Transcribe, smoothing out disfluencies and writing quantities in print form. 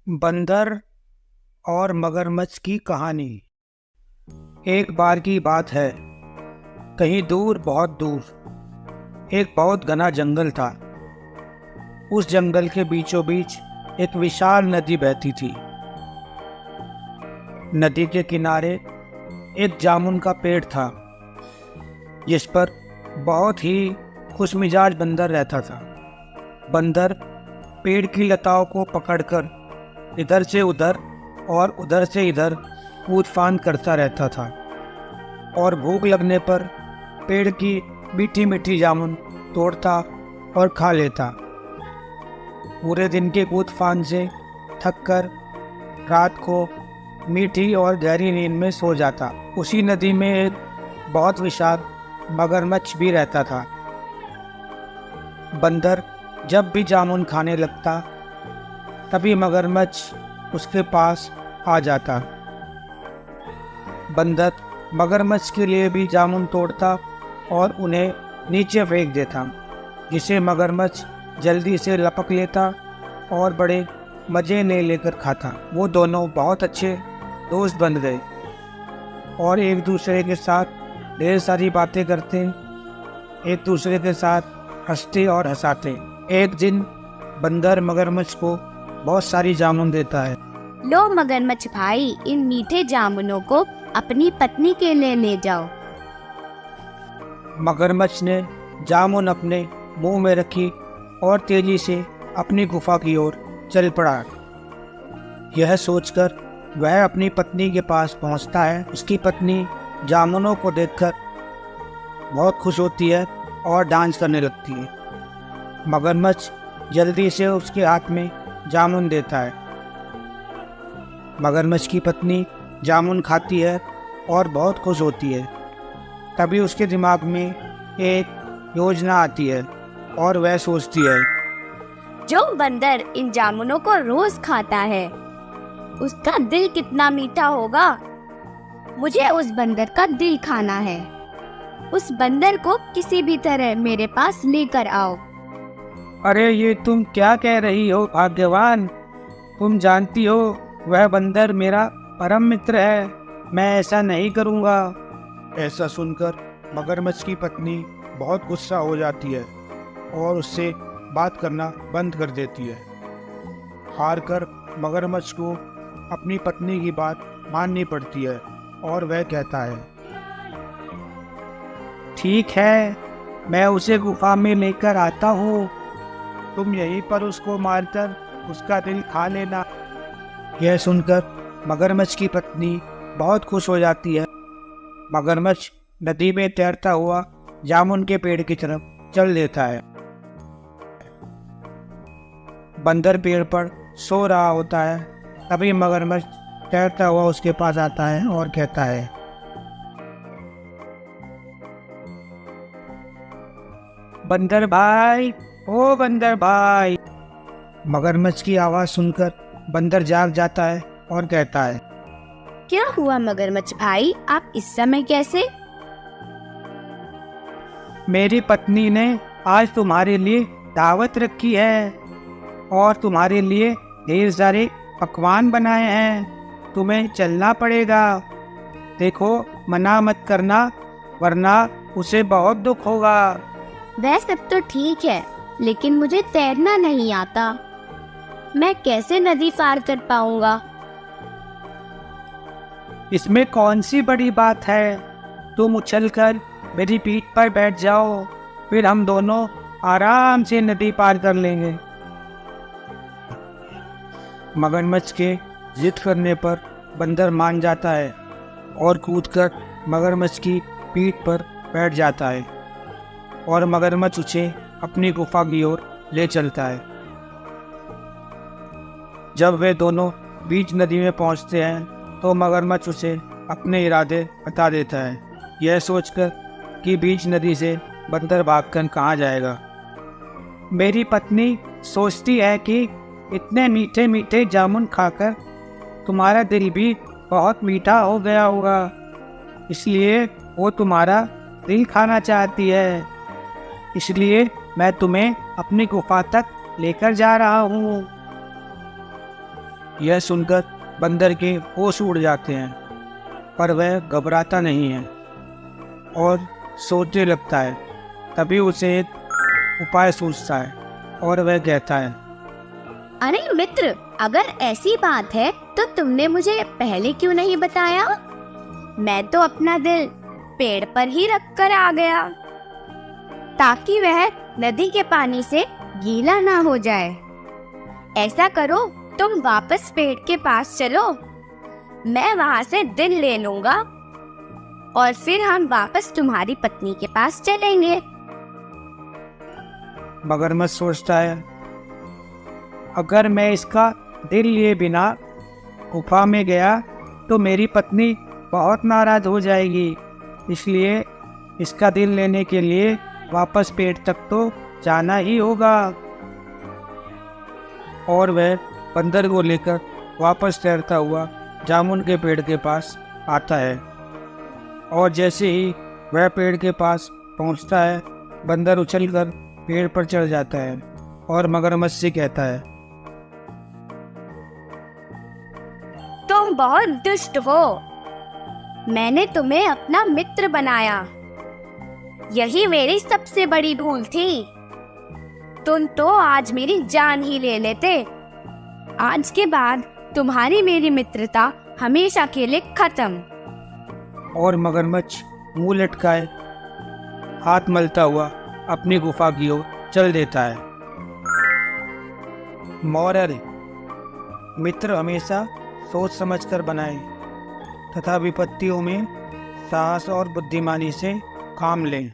बंदर और मगरमच्छ की कहानी। एक बार की बात है, कहीं दूर, बहुत दूर एक बहुत घना जंगल था। उस जंगल के बीचों बीच एक विशाल नदी बहती थी। नदी के किनारे एक जामुन का पेड़ था, जिस पर बहुत ही खुशमिजाज बंदर रहता था। बंदर पेड़ की लताओं को पकड़कर इधर से उधर और उधर से इधर कूद फांद करता रहता था और भूख लगने पर पेड़ की मीठी मीठी जामुन तोड़ता और खा लेता। पूरे दिन के कूद फांद से थककर रात को मीठी और गहरी नींद में सो जाता। उसी नदी में एक बहुत विशाल मगरमच्छ भी रहता था। बंदर जब भी जामुन खाने लगता, तभी मगरमच्छ उसके पास आ जाता। बंदर मगरमच्छ के लिए भी जामुन तोड़ता और उन्हें नीचे फेंक देता, जिसे मगरमच्छ जल्दी से लपक लेता और बड़े मज़े लेकर खाता। वो दोनों बहुत अच्छे दोस्त बन गए और एक दूसरे के साथ ढेर सारी बातें करते, एक दूसरे के साथ हंसते और हंसाते। एक दिन बंदर मगरमच्छ को बहुत सारी जामुन देता है। लो मगरमच्छ भाई, इन मीठे जामुनों को अपनी पत्नी के लिए ले जाओ। मगरमच्छ ने जामुन अपने मुंह में रखी और तेजी से अपनी गुफा की ओर चल पड़ा। यह सोचकर वह अपनी पत्नी के पास पहुंचता है। उसकी पत्नी जामुनों को देखकर बहुत खुश होती है और डांस करने लगती है। मगरमच्छ जल्दी से उसके हाथ में जामुन देता है। मगरमच्छ की पत्नी जामुन खाती है और बहुत खुश होती है। तभी उसके दिमाग में एक योजना आती है और वह सोचती है, जो बंदर इन जामुनों को रोज खाता है, उसका दिल कितना मीठा होगा। मुझे उस बंदर का दिल खाना है। उस बंदर को किसी भी तरह मेरे पास लेकर आओ। अरे ये तुम क्या कह रही हो भाग्यवान? तुम जानती हो वह बंदर मेरा परम मित्र है। मैं ऐसा नहीं करूँगा। ऐसा सुनकर मगरमच्छ की पत्नी बहुत गुस्सा हो जाती है और उससे बात करना बंद कर देती है। हार कर मगरमच्छ को अपनी पत्नी की बात माननी पड़ती है और वह कहता है, ठीक है, मैं उसे गुफा में लेकर आता हूँ। तुम यहीं पर उसको मारकर उसका दिल खा लेना। यह सुनकर मगरमच्छ की पत्नी बहुत खुश हो जाती है। मगरमच्छ नदी में तैरता हुआ जामुन के पेड़ की तरफ चल देता है। बंदर पेड़ पर सो रहा होता है। तभी मगरमच्छ तैरता हुआ उसके पास आता है और कहता है, बंदर भाई, ओ बंदर भाई। मगरमच्छ की आवाज़ सुनकर बंदर जाग जाता है और कहता है, क्या हुआ मगरमच्छ भाई, आप इस समय कैसे? मेरी पत्नी ने आज तुम्हारे लिए दावत रखी है और तुम्हारे लिए ढेर सारे पकवान बनाए हैं। तुम्हें चलना पड़ेगा। देखो, मना मत करना, वरना उसे बहुत दुख होगा। वह सब तो ठीक है, लेकिन मुझे तैरना नहीं आता। मैं कैसे नदी पार कर पाऊंगा? इसमें कौन सी बड़ी बात है? तुम उछलकर मेरी पीठ पर बैठ जाओ, फिर हम दोनों आराम से नदी पार कर लेंगे। मगरमच्छ के जिद करने पर बंदर मान जाता है और कूदकर मगरमच्छ की पीठ पर बैठ जाता है और मगरमच्छ उसे अपनी गुफा की ओर ले चलता है। जब वे दोनों बीच नदी में पहुंचते हैं तो मगरमच्छ उसे अपने इरादे बता देता है, यह सोचकर कि बीच नदी से बंदर भागकर कहाँ जाएगा। मेरी पत्नी सोचती है कि इतने मीठे मीठे जामुन खाकर तुम्हारा दिल भी बहुत मीठा हो गया होगा, इसलिए वो तुम्हारा दिल खाना चाहती है। इसलिए मैं तुम्हें अपनी गुफा तक लेकर जा रहा हूँ। यह सुनकर बंदर के होश उड़ जाते हैं, पर वह घबराता नहीं है और सोचने लगता है। तभी उसे एक उपाय सूझता है और वह कहता है, अरे मित्र, अगर ऐसी बात है तो तुमने मुझे पहले क्यों नहीं बताया? मैं तो अपना दिल पेड़ पर ही रख कर आ गया, ताकि वह नदी के पानी से गीला ना हो जाए। ऐसा करो, तुम वापस पेड़ के पास चलो, मैं वहां से दिल ले लूंगा और फिर हम वापस तुम्हारी पत्नी के पास चलेंगे। मगरमच्छ सोचता है, अगर मैं इसका दिल लिए बिना गुफा में गया तो मेरी पत्नी बहुत नाराज हो जाएगी, इसलिए इसका दिल लेने के लिए वापस पेड़ तक तो जाना ही होगा। और वह बंदर को लेकर वापस तैरता हुआ जामुन के पेड़ के पास आता है, और जैसे ही वह पेड़ के पास पहुंचता है, बंदर उछलकर पेड़ पर चढ़ जाता है और मगरमच्छ से कहता है, तुम बहुत दुष्ट हो, मैंने तुम्हें अपना मित्र बनाया, यही मेरी सबसे बड़ी भूल थी। तुम तो आज मेरी जान ही ले लेते। आज के बाद तुम्हारी मेरी मित्रता हमेशा के लिए खत्म। और मगरमच्छ मुंह लटकाए हाथ मलता हुआ अपनी गुफा की ओर चल देता है। मोरल: मित्र हमेशा सोच समझकर बनाएं तथा विपत्तियों में साहस और बुद्धिमानी से काम लें।